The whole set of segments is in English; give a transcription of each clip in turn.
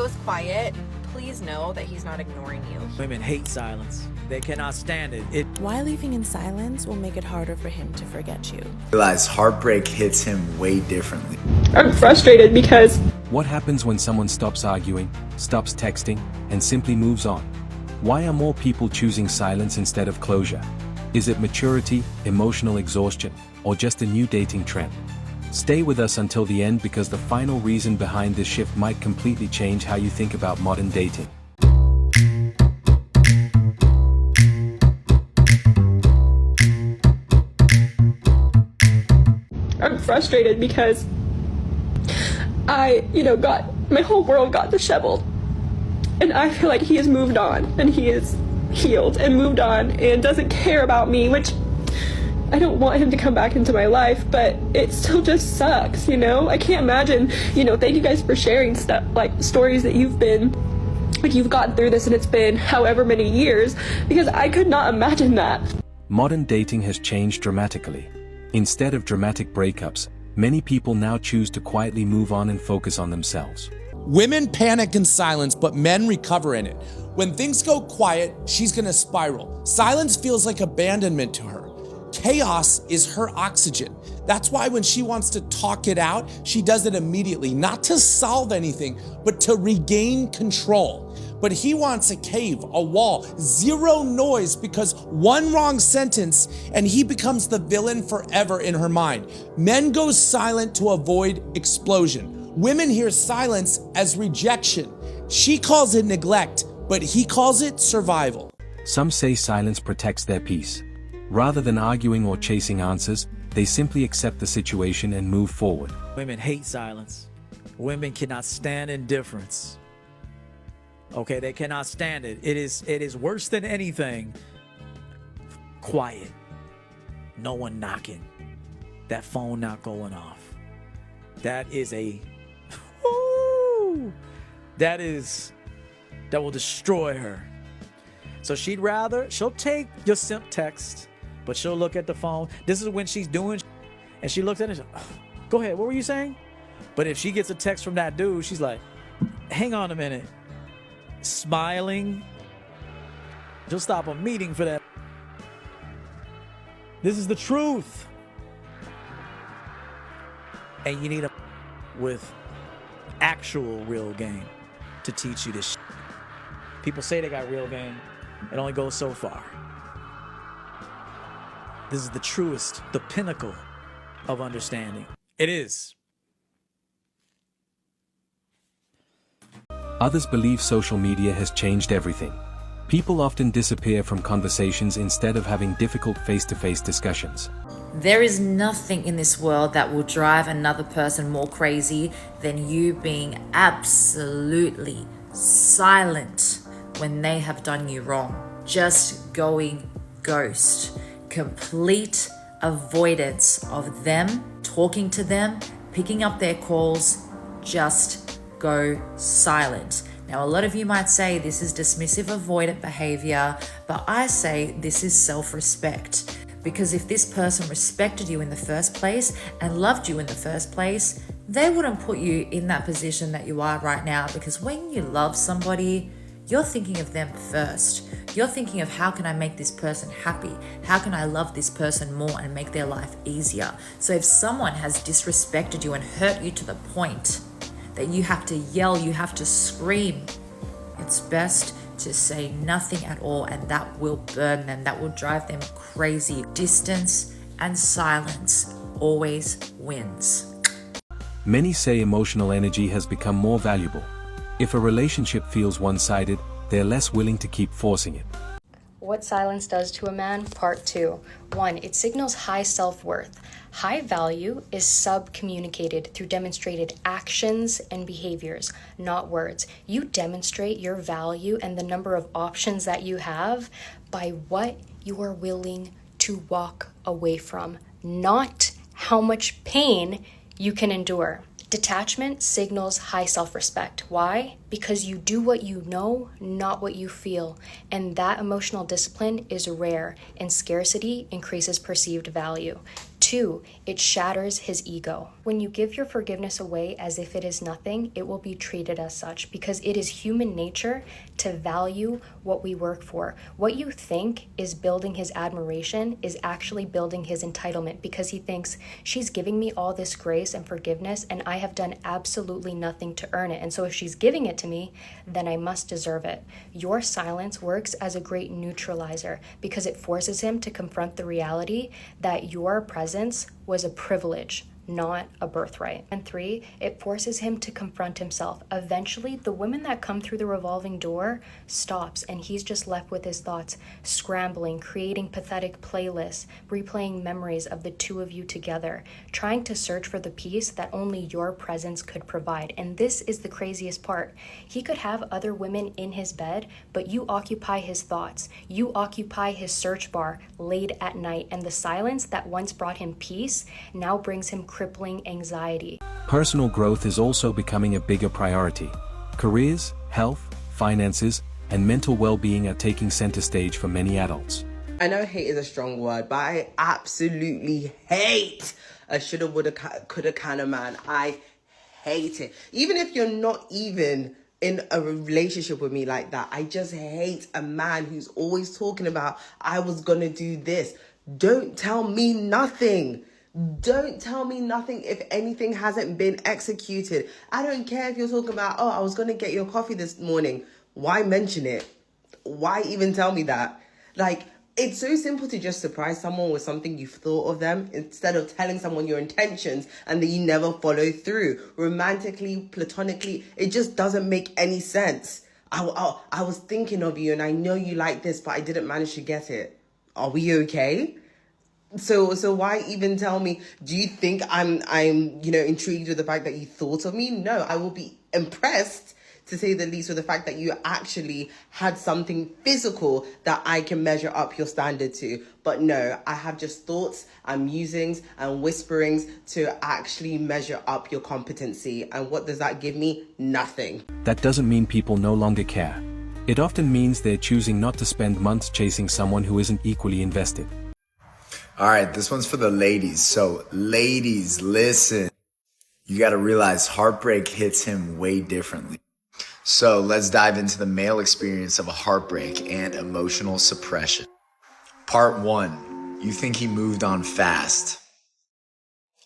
goes quiet, please know that he's not ignoring you. Women hate silence. They cannot stand it. Why leaving in silence will make it harder for him to forget you. Realize heartbreak hits him way differently. I'm frustrated because... What happens when someone stops arguing, stops texting, and simply moves on? Why are more people choosing silence instead of closure? Is it maturity, emotional exhaustion, or just a new dating trend? Stay with us until the end because the final reason behind this shift might completely change how you think about modern dating. I'm frustrated because my whole world got disheveled. And I feel like he has moved on and he is healed and moved on and doesn't care about me, which I don't want him to come back into my life, but it still just sucks, I can't imagine, thank you guys for sharing stuff, like stories that you've gotten through this and it's been however many years, because I could not imagine that. Modern dating has changed dramatically. Instead of dramatic breakups, many people now choose to quietly move on and focus on themselves. Women panic in silence, but men recover in it. When things go quiet, she's gonna spiral. Silence feels like abandonment to her. Chaos is her oxygen. That's why when she wants to talk it out, she does it immediately, not to solve anything, but to regain control. But he wants a cave, a wall, zero noise, because one wrong sentence and he becomes the villain forever in her mind. Men go silent to avoid explosion. Women hear silence as rejection. She calls it neglect, but he calls it survival. Some say silence protects their peace. Rather than arguing or chasing answers, they simply accept the situation and move forward. Women hate silence. Women cannot stand indifference. Okay, they cannot stand it. It is worse than anything. Quiet. No one knocking. That phone not going off. That is a... Woo, that will destroy her. So she'll take your simp text, but she'll look at the phone. This is when she's doing, and she looks at it and says, go ahead, what were you saying? But if she gets a text from that dude, she's like, hang on a minute. Smiling. She'll stop a meeting for that. This is the truth. And you need a with actual real game to teach you this. People say they got real game. It only goes so far. This is the truest, the pinnacle of understanding. It is. Others believe social media has changed everything. People often disappear from conversations instead of having difficult face-to-face discussions. There is nothing in this world that will drive another person more crazy than you being absolutely silent when they have done you wrong. Just going ghost. Complete avoidance of them, talking to them, picking up their calls. Just go silent. Now, a lot of you might say this is dismissive, avoidant behavior, but I say this is self-respect. Because if this person respected you in the first place and loved you in the first place, they wouldn't put you in that position that you are right now. Because when you love somebody, you're thinking of them first. You're thinking of how can I make this person happy? How can I love this person more and make their life easier? So if someone has disrespected you and hurt you to the point that you have to yell, you have to scream, it's best to say nothing at all, and that will burn them. That will drive them crazy. Distance and silence always wins. Many say emotional energy has become more valuable. If a relationship feels one-sided, they're less willing to keep forcing it. What silence does to a man, part 2. 1, it signals high self-worth. High value is sub-communicated through demonstrated actions and behaviors, not words. You demonstrate your value and the number of options that you have by what you are willing to walk away from, not how much pain you can endure. Detachment signals high self-respect. Why? Because you do what you know, not what you feel. And that emotional discipline is rare, and scarcity increases perceived value. 2, it shatters his ego. When you give your forgiveness away as if it is nothing, it will be treated as such because it is human nature to value what we work for. What you think is building his admiration is actually building his entitlement because he thinks she's giving me all this grace and forgiveness and I have done absolutely nothing to earn it. And so if she's giving it to me, then I must deserve it. Your silence works as a great neutralizer because it forces him to confront the reality that your presence was a privilege, not a birthright. And 3, it forces him to confront himself. Eventually, the women that come through the revolving door stops and he's just left with his thoughts, scrambling, creating pathetic playlists, replaying memories of the two of you together, trying to search for the peace that only your presence could provide. And this is the craziest part. He could have other women in his bed, but you occupy his thoughts. You occupy his search bar late at night, and the silence that once brought him peace now brings him crippling anxiety. Personal growth is also becoming a bigger priority. Careers, health, finances, and mental well-being are taking center stage for many adults. I know hate is a strong word, but I absolutely hate a shoulda, woulda, coulda kind of man. I hate it. Even if you're not even in a relationship with me like that, I just hate a man who's always talking about, I was gonna do this. Don't tell me nothing. Don't tell me nothing if anything hasn't been executed. I don't care if you're talking about, oh, I was going to get your coffee this morning. Why mention it? Why even tell me that? Like, it's so simple to just surprise someone with something you've thought of them instead of telling someone your intentions and that you never follow through. Romantically, platonically, it just doesn't make any sense. I was thinking of you and I know you like this, but I didn't manage to get it. Are we okay? So why even tell me? Do you think I'm intrigued with the fact that you thought of me? No, I will be impressed, to say the least, with the fact that you actually had something physical that I can measure up your standard to. But no, I have just thoughts and musings and whisperings to actually measure up your competency. And what does that give me? Nothing. That doesn't mean people no longer care. It often means they're choosing not to spend months chasing someone who isn't equally invested. All right, this one's for the ladies. So ladies, listen. You got to realize heartbreak hits him way differently. So let's dive into the male experience of a heartbreak and emotional suppression. Part 1, you think he moved on fast.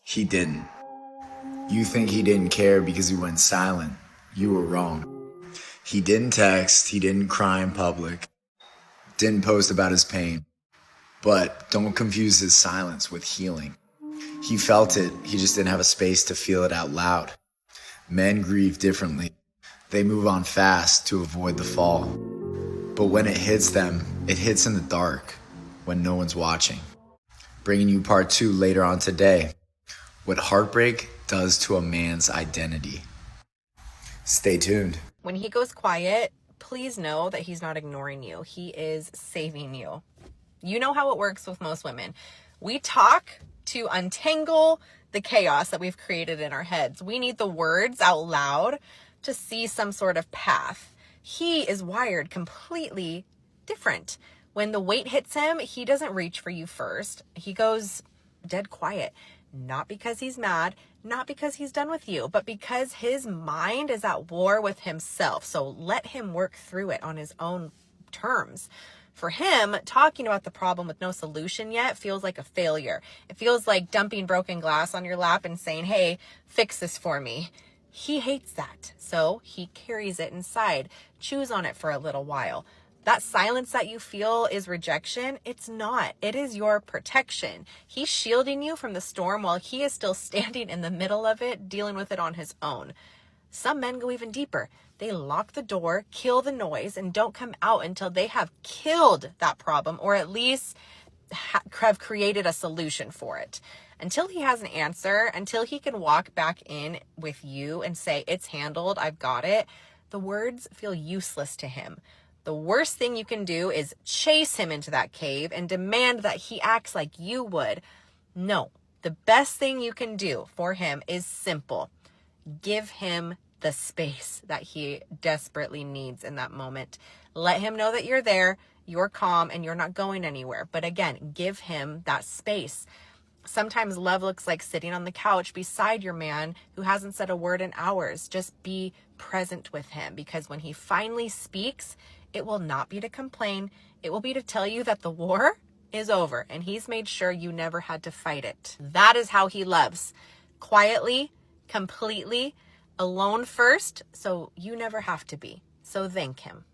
He didn't. You think he didn't care because he went silent. You were wrong. He didn't text, he didn't cry in public, didn't post about his pain. But don't confuse his silence with healing. He felt it, he just didn't have a space to feel it out loud. Men grieve differently. They move on fast to avoid the fall. But when it hits them, it hits in the dark, when no one's watching. Bringing you part 2 later on today. What heartbreak does to a man's identity. Stay tuned. When he goes quiet, please know that he's not ignoring you. He is saving you. You know how it works with most women. We talk to untangle the chaos that we've created in our heads. We need the words out loud to see some sort of path. He is wired completely different. When the weight hits him, he doesn't reach for you first. He goes dead quiet. Not because he's mad, not because he's done with you, but because his mind is at war with himself. So let him work through it on his own terms. For him, talking about the problem with no solution yet feels like a failure. It feels like dumping broken glass on your lap and saying, hey, fix this for me. He hates that. So he carries it inside. Chews on it for a little while. That silence that you feel is rejection. It's not. It is your protection. He's shielding you from the storm while he is still standing in the middle of it, dealing with it on his own. Some men go even deeper. They lock the door, kill the noise, and don't come out until they have killed that problem, or at least have created a solution for it. Until he has an answer, until he can walk back in with you and say, it's handled, I've got it, the words feel useless to him. The worst thing you can do is chase him into that cave and demand that he acts like you would. No, the best thing you can do for him is simple. Give him the space that he desperately needs in that moment. Let him know that you're there, you're calm, and you're not going anywhere. But again, give him that space. Sometimes love looks like sitting on the couch beside your man who hasn't said a word in hours. Just be present with him, because when he finally speaks, it will not be to complain. It will be to tell you that the war is over and he's made sure you never had to fight it. That is how he loves. Quietly, completely, alone first, so you never have to be. So thank him.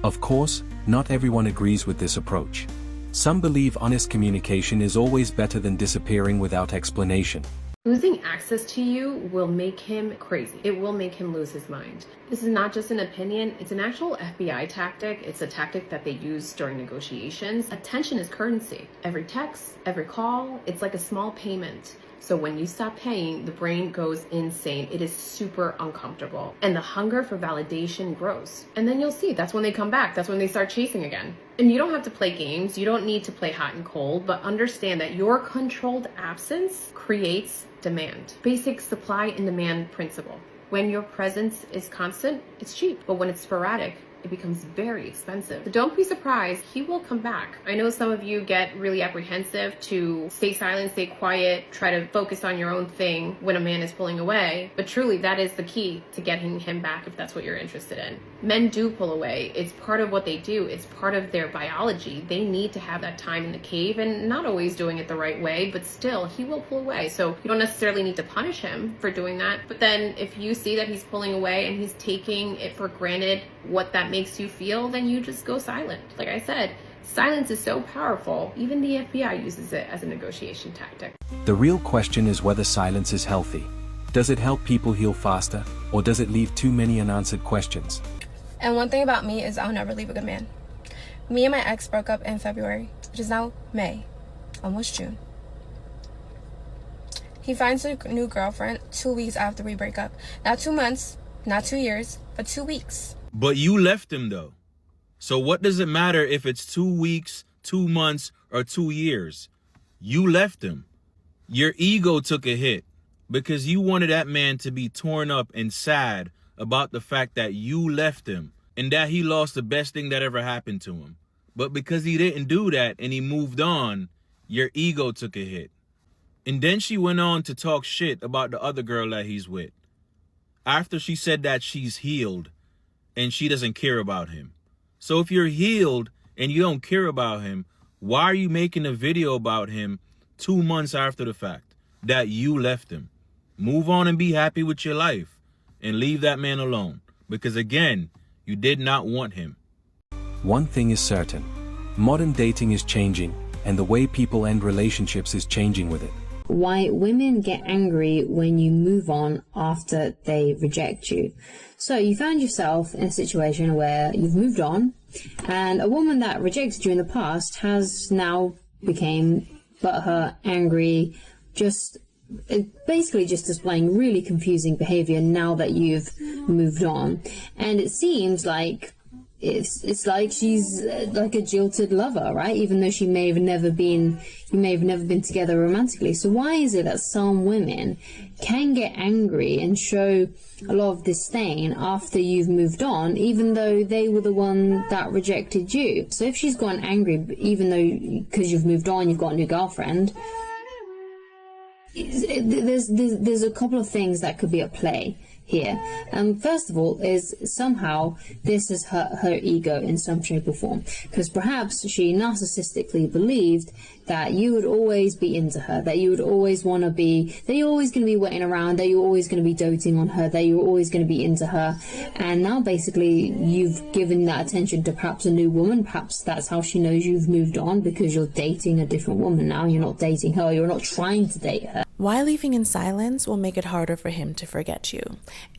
Of course, not everyone agrees with this approach. Some believe honest communication is always better than disappearing without explanation. Losing access to you will make him crazy. It will make him lose his mind. This is not just an opinion, it's an actual FBI tactic. It's a tactic that they use during negotiations. Attention is currency. Every text, every call, it's like a small payment. So when you stop paying, the brain goes insane. It is super uncomfortable. And the hunger for validation grows. And then you'll see, that's when they come back. That's when they start chasing again. And you don't have to play games. You don't need to play hot and cold, but understand that your controlled absence creates demand. Basic supply and demand principle. When your presence is constant, it's cheap. But when it's sporadic, it becomes very expensive. So don't be surprised, he will come back. I know some of you get really apprehensive to stay silent, stay quiet, try to focus on your own thing when a man is pulling away, but truly that is the key to getting him back if that's what you're interested in. Men do pull away. It's part of what they do. It's part of their biology. They need to have that time in the cave, and not always doing it the right way, but still he will pull away. So you don't necessarily need to punish him for doing that. But then if you see that he's pulling away and he's taking it for granted what that makes you feel, then you just go silent. Like I said, silence is so powerful. Even the FBI uses it as a negotiation tactic. The real question is whether silence is healthy. Does it help people heal faster, or does it leave too many unanswered questions? And one thing about me is I'll never leave a good man. Me and my ex broke up in February, which is now May, almost June. He finds a new girlfriend 2 weeks after we break up. Not 2 months, not 2 years, but 2 weeks. But you left him though. So what does it matter if it's 2 weeks, 2 months, or 2 years? You left him. Your ego took a hit because you wanted that man to be torn up and sad about the fact that you left him and that he lost the best thing that ever happened to him. But because he didn't do that and he moved on, your ego took a hit. And then she went on to talk shit about the other girl that he's with. After she said that she's healed and she doesn't care about him. So if you're healed and you don't care about him, why are you making a video about him 2 months after the fact that you left him? Move on and be happy with your life and leave that man alone. Because again, you did not want him. One thing is certain. Modern dating is changing, and the way people end relationships is changing with it. Why women get angry when you move on after they reject you. So you found yourself in a situation where you've moved on, and a woman that rejected you in the past has now became butthurt, angry, basically just displaying really confusing behavior now that you've moved on. And it seems like it's like she's like a jilted lover, right? Even though you may have never been together romantically. So why is it that some women can get angry and show a lot of disdain after you've moved on, even though they were the one that rejected you? So if she's gone angry, even though because you've moved on, you've got a new girlfriend, there's a couple of things that could be at play here. First of all is somehow this has hurt her ego in some shape or form, because perhaps she narcissistically believed that you would always be into her, that you would always want to be, that you're always going to be waiting around, that you're always going to be doting on her, that you're always going to be into her. And now basically you've given that attention to perhaps a new woman. Perhaps that's how she knows you've moved on, because you're dating a different woman now. You're not dating her, you're not trying to date her. Why leaving in silence will make it harder for him to forget you.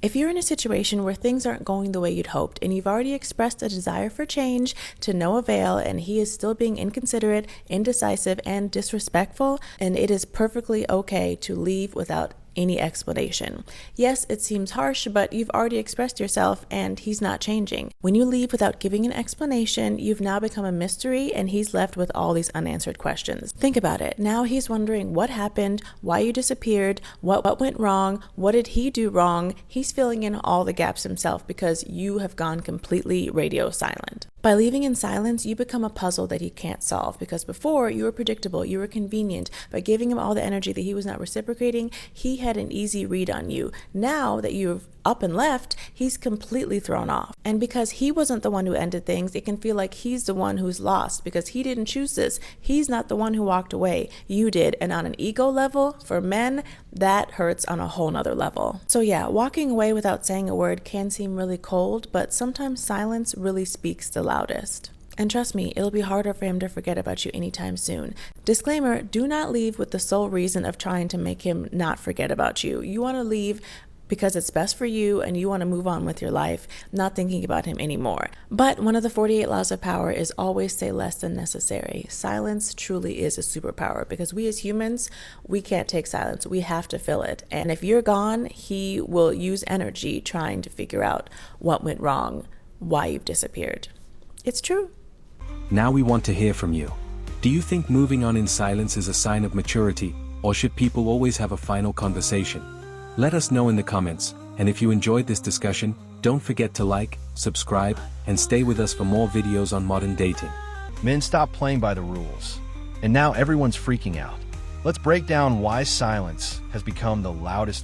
If you're in a situation where things aren't going the way you'd hoped, and you've already expressed a desire for change to no avail, and he is still being inconsiderate, indecisive, and disrespectful, and it is perfectly okay to leave without any explanation. Yes, it seems harsh, but you've already expressed yourself and he's not changing. When you leave without giving an explanation, you've now become a mystery and he's left with all these unanswered questions. Think about it. Now he's wondering what happened, why you disappeared, what went wrong, what did he do wrong? He's filling in all the gaps himself because you have gone completely radio silent. By leaving in silence, you become a puzzle that he can't solve, because before you were predictable, you were convenient. By giving him all the energy that he was not reciprocating, he had an easy read on you. Now that you've up and left, he's completely thrown off. And because he wasn't the one who ended things, it can feel like he's the one who's lost because he didn't choose this. He's not the one who walked away. You did. And on an ego level, for men, that hurts on a whole nother level. So yeah, walking away without saying a word can seem really cold, but sometimes silence really speaks the loudest. And trust me, it'll be harder for him to forget about you anytime soon. Disclaimer, do not leave with the sole reason of trying to make him not forget about you. You want to leave because it's best for you and you want to move on with your life, not thinking about him anymore. But one of the 48 laws of power is always say less than necessary. Silence truly is a superpower because we as humans, we can't take silence. We have to fill it. And if you're gone, he will use energy trying to figure out what went wrong, why you've disappeared. It's true. Now we want to hear from you. Do you think moving on in silence is a sign of maturity, or should people always have a final conversation? Let us know in the comments, and if you enjoyed this discussion, don't forget to like, subscribe, and stay with us for more videos on modern dating. Men stopped playing by the rules, and now everyone's freaking out. Let's break down why silence has become the loudest